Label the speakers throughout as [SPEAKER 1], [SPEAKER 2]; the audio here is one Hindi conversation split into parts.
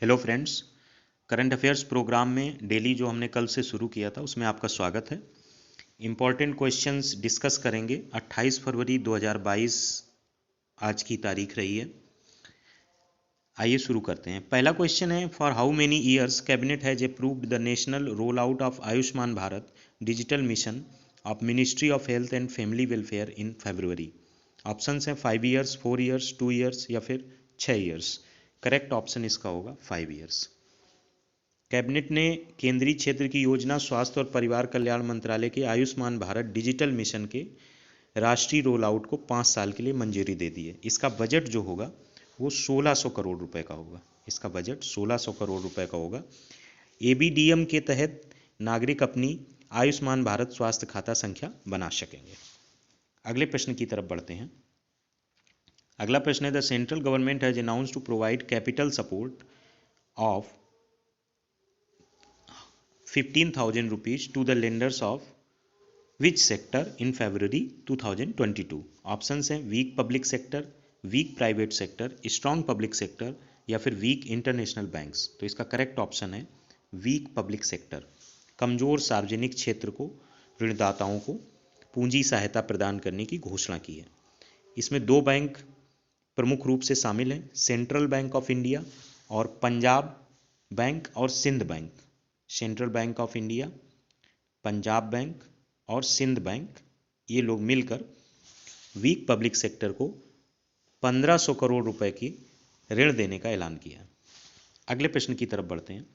[SPEAKER 1] Hello friends. Current affairs programme में डेली जो हमने कल से शुरू किया था उसमें आपका स्वागत है। इम्पॉर्टेंट क्वेश्चंस डिस्कस करेंगे। 28 फरवरी 2022 आज की तारीख रही है। आइए शुरू करते हैं। पहला क्वेश्चन है, for how many years cabinet has approved the national roll out of Ayushman Bharat digital mission of ministry of health and family welfare in February. Options हैं 5 ईयर्स, 4 ईयर्स, 2 ईयर्स या फिर 6 ईयर्स। करेक्ट ऑप्शन इसका होगा 5 ईयर्स। कैबिनेट ने केंद्रीय क्षेत्र की योजना स्वास्थ्य और परिवार कल्याण मंत्रालय के आयुष्मान भारत डिजिटल मिशन के राष्ट्रीय रोल आउट को 5 साल के लिए मंजूरी दे दी है। इसका बजट जो होगा वो 1600 करोड़ रुपए का होगा। इसका बजट 1600 करोड़ रुपए का होगा। एबीडीएम के तहत नागरिक अपनी आयुष्मान भारत स्वास्थ्य खाता संख्या बना सकेंगे। अगले प्रश्न की तरफ बढ़ते हैं। अगला प्रश्न है, the central government has announced to provide capital support of 15,000 rupees to the lenders of which sector in February 2022? Options हैं weak public sector, weak private sector, strong public sector या फिर वीक इंटरनेशनल बैंक्स। तो इसका करेक्ट ऑप्शन है वीक पब्लिक सेक्टर। कमजोर सार्वजनिक क्षेत्र को ऋणदाताओं को पूंजी सहायता प्रदान करने की घोषणा की है। इसमें दो बैंक प्रमुख रूप से शामिल हैं, सेंट्रल बैंक ऑफ इंडिया और पंजाब बैंक और Sind bank. Central bank of India, Punjab bank और सिंध बैंक, ये लोग मिलकर वीक पब्लिक सेक्टर को 1500 करोड़ रुपए की ऋण देने का ऐलान किया। अगले प्रश्न की तरफ बढ़ते हैं।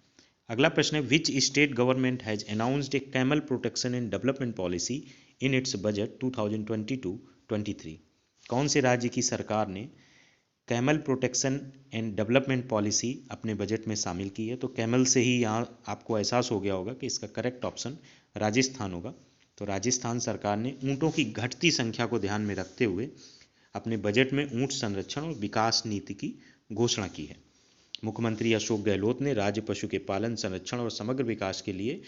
[SPEAKER 1] अगला प्रश्न है, which state government has announced A camel protection and development policy in its budget 2022-23? कौन से राज्य की सरकार ने camel protection and development policy अपने बजट में शामिल की है? तो कैमल से ही यहाँ आपको एहसास हो गया होगा कि इसका करेक्ट ऑप्शन राजस्थान होगा। तो राजस्थान सरकार ने ऊँटों की घटती संख्या को ध्यान में रखते हुए अपने बजट में ऊँट संरक्षण और विकास नीति की घोषणा की है। मुख्यमंत्री अशोक गहलोत ने राज्य पशु के पालन, संरक्षण और समग्र विकास के लिए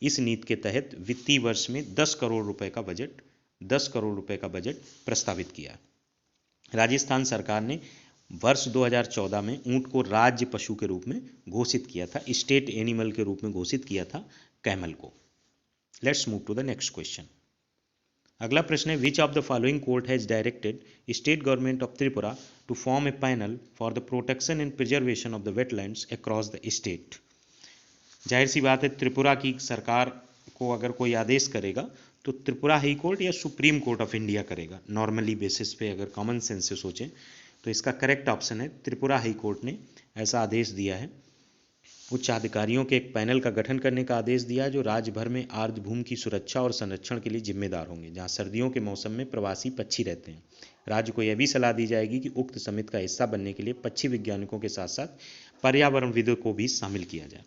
[SPEAKER 1] इस नीति के तहत वित्तीय वर्ष में 10 करोड़ रुपए का बजट प्रस्तावित किया। राजस्थान सरकार ने वर्ष 2014 में ऊंट को राज्य पशु के रूप में घोषित किया था, स्टेट एनिमल के रूप में घोषित किया था कैमल को। Let's move to the next question. अगला प्रश्न है, which of the following court has directed state government of Tripura to form a panel for the protection and preservation of the wetlands across the state? जाहिर सी बात है, त्रिपुरा की सरकार को अगर कोई आदेश करेगा तो त्रिपुरा हाई कोर्ट या सुप्रीम कोर्ट ऑफ इंडिया करेगा। नॉर्मली बेसिस पे अगर कॉमन सेंस से सोचें तो इसका करेक्ट ऑप्शन है त्रिपुरा हाई कोर्ट ने ऐसा आदेश दिया है। उच्च अधिकारियों के एक पैनल का गठन करने का आदेश दिया है जो राज्य भर में आर्द्र भूमि की सुरक्षा और संरक्षण के लिए जिम्मेदार होंगे, जहां सर्दियों के मौसम में प्रवासी पक्षी रहते हैं। राज्य को यह भी सलाह दी जाएगी कि उक्त समिति का हिस्सा बनने के लिए पक्षी वैज्ञानिकों के साथ साथ पर्यावरणविदों को भी शामिल किया जाए।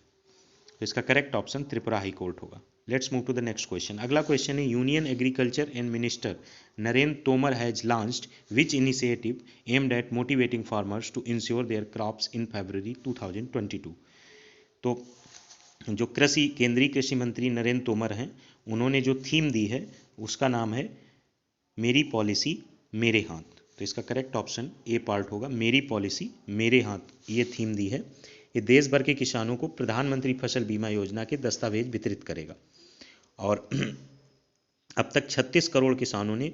[SPEAKER 1] तो इसका correct option Tripura high court होगा। Let's move to the next question. अगला क्वेश्चन है, union agriculture and minister Narendra Tomar has launched which initiative aimed at motivating farmers to insure their crops in February 2022? तो जो केंद्रीय कृषि मंत्री नरेंद्र तोमर हैं, उन्होंने जो थीम दी है उसका नाम है मेरी पॉलिसी मेरे हाथ। तो इसका करेक्ट ऑप्शन ए पार्ट होगा, मेरी पॉलिसी मेरे हाथ, ये थीम दी है। ये देश भर के किसानों को प्रधानमंत्री फसल बीमा योजना के दस्तावेज वितरित करेगा और अब तक 36 करोड़ किसानों ने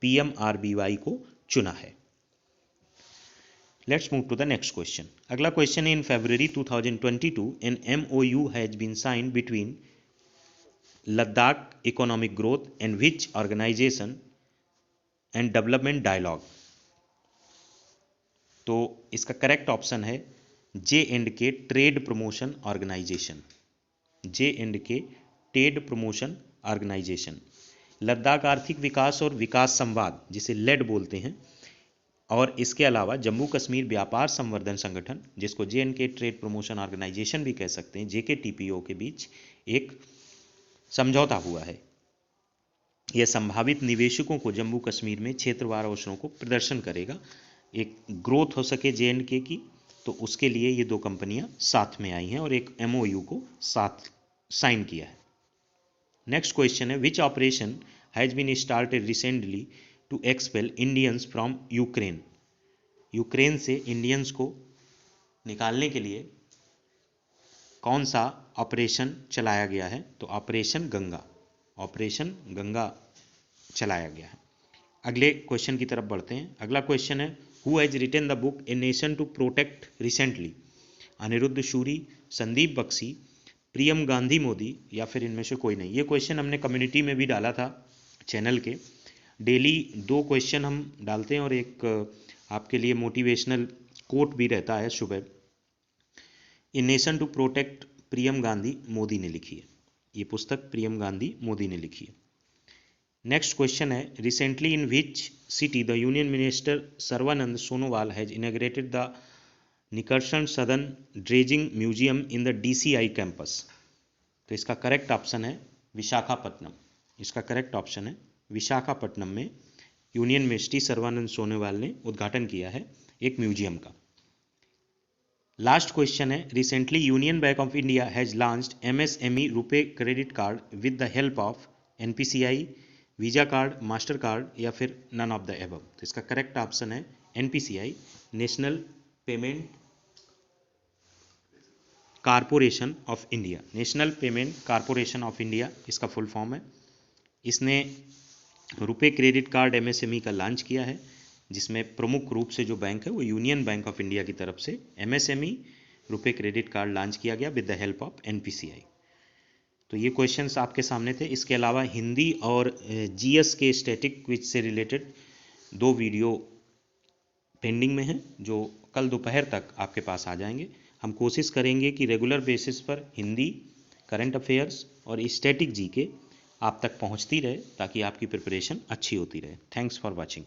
[SPEAKER 1] पीएमआरबीवाई को चुना है। Let's move to the next question. अगला क्वेश्चन है, in February 2022 an MOU has been signed between Ladakh economic growth and which organisation and development dialogue? तो इसका करेक्ट ऑप्शन है J&K trade promotion organisation. J&K trade promotion organisation. Ladakh आर्थिक विकास और विकास संवाद, जिसे लेड बोलते हैं, और इसके अलावा जम्मू कश्मीर व्यापार संवर्धन संगठन, जिसको J&K ट्रेड प्रमोशन ऑर्गेनाइजेशन भी कह सकते हैं, JKTPO के बीच एक समझौता हुआ है। यह संभावित निवेशकों को जम्मू कश्मीर में क्षेत्रवार अवसरों को प्रदर्शन करेगा। एक ग्रोथ हो सके J&K की, तो उसके लिए ये दो कंपनियां साथ में आई हैं और एक MOU को साथ साइन किया है। नेक्स्ट क्वेश्चन है, which operation has been started recently to expel Indians from Ukraine? Ukraine से इंडियंस को निकालने के लिए कौन सा ऑपरेशन चलाया गया है? तो ऑपरेशन गंगा चलाया गया है। अगले क्वेश्चन की तरफ बढ़ते हैं। अगला क्वेश्चन है, who has written the book a nation to protect recently? Anirudh Shourie, Sandeep Bakshi, Priyam Gandhi Modi, या फिर इनमें से कोई नहीं। ये क्वेश्चन हमने कम्युनिटी में भी डाला था चैनल के। डेली 2 क्वेश्चन हम डालते हैं और एक आपके लिए मोटिवेशनल कोट भी रहता है सुबह। ए नेशन टू प्रोटेक्ट प्रियम गांधी मोदी ने लिखी है। ये पुस्तक प्रियम गांधी मोदी ने लिखी है। नेक्स्ट क्वेश्चन है, recently in which city the union minister Sarbananda Sonowal has inaugurated the Nikarshan Sadan dredging museum in the DCI campus? तो इसका करेक्ट ऑप्शन है विशाखापट्टनम। इसका करेक्ट ऑप्शन है विशाखापट्टनम में यूनियन मिनिस्ट्री सर्वानंद सोनोवाल ने उद्घाटन किया है एक म्यूजियम का। लास्ट क्वेश्चन है, recently union bank of India has launched MSME RuPay credit card with the help of NPCI, visa card, master card, या फिर नन ऑफ द एबव? तो इसका करेक्ट ऑप्शन है NPCI, national payment corporation of India. National payment corporation of India इसका फुल फॉर्म है। इसने रुपे क्रेडिट कार्ड MSME का लॉन्च किया है, जिसमें प्रमुख रूप से जो बैंक है वो यूनियन बैंक ऑफ इंडिया की तरफ से MSME RuPay credit card launch किया गया with the help of NPCI। तो ये क्वेश्चंस आपके सामने थे। इसके अलावा हिंदी और GS के स्टैटिक क्विज से रिलेटेड 2 वीडियो पेंडिंग में हैं, जो कल दोपहर तक आपके पास आ जाएंगे। हम कोशिश करेंगे कि रेगुलर बेसिस पर हिंदी, करंट अफेयर्स और स्टैटिक GK आप तक पहुंचती रहे, ताकि आपकी प्रिपरेशन अच्छी होती रहे। Thanks for watching.